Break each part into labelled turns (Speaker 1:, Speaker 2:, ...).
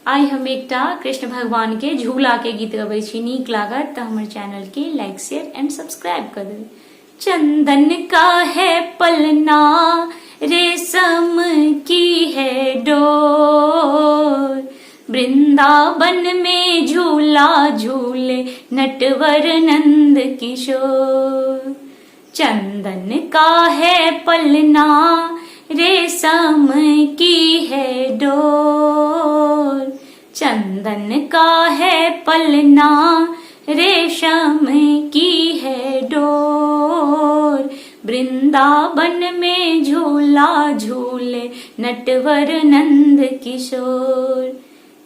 Speaker 1: आई हम एकटा कृष्ण भगवान के झूला के गीत गबै छी, नीक लागत तो हमर चैनल के लाइक शेयर एंड सब्सक्राइब कर देबै। चंदन का है पलना, रेशम की है डोर, वृंदावन में झूला झूले नटवर नंद किशोर। चंदन का है पलना, रेशम की है डोर, चंदन का है पलना, रेशम की है डोर, वृंदावन में झूला झूले नटवर नंद किशोर,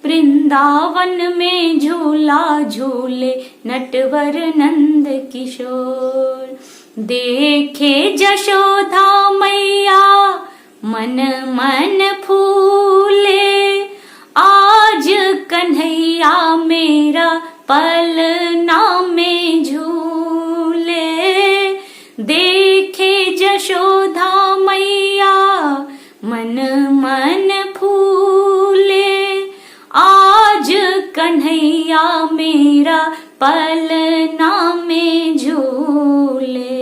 Speaker 1: वृंदावन में झूला झूले नटवर नंद किशोर। देखे जशोदा मैया मन मन फूले, आज कन्हैया मेरा पलना में झूले। देखे जशोदा मैया मन मन फूले, आज कन्हैया मेरा पलना में झूले।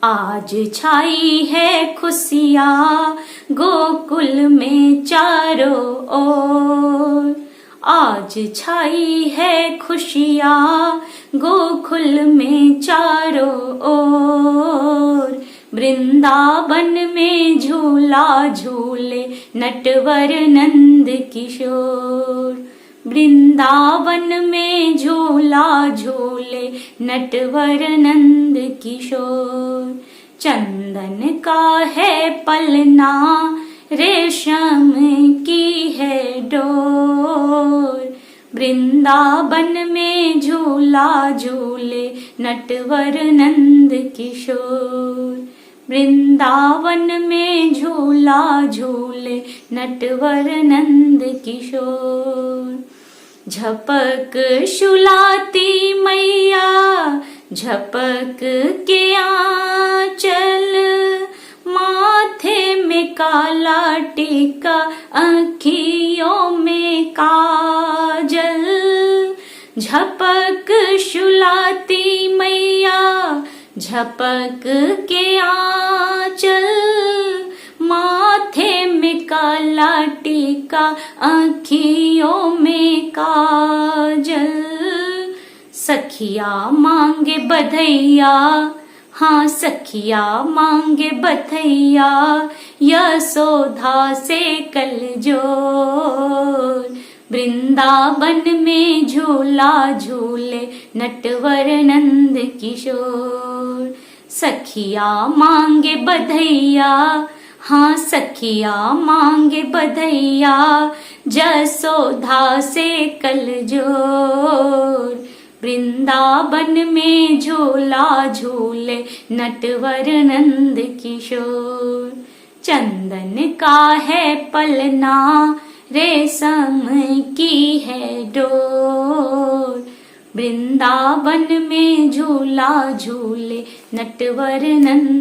Speaker 1: आज छाई है खुशियाँ गोकुल में चारों ओर, आज छाई है खुशियाँ गोकुल में चारों ओर, वृंदावन में झूला झूले नटवर नंद किशोर, वृंदावन में झूला झूले नटवर नंद किशोर। चंदन का है पलना, रेशम की है डोर, वृंदावन में झूला झूले नटवर नंद किशोर, वृंदावन में झूला झूले नटवर नंद किशोर। झपक शुलाती मैया झपक के आंचल, माथे में काला टीका आँखियों में काजल। झपक शुलाती मैया झपक के आंचल, माथे में काला टीका आँखियों में काजल। सखिया मांगे बधैया, हाँ सखिया मांगे बधैया, यशोदा से कल जोर, वृंदावन में झूला झूले नटवर नंद किशोर। सखिया मांगे बधैया, हाँ सखिया मांगे बधैया, यशोदा से कल जोर, वृंदावन में झूला झूले नटवर नंद किशोर। चंदन का है पलना, रेशम की है डोर, वृंदावन में झूला झूले नटवर नंद।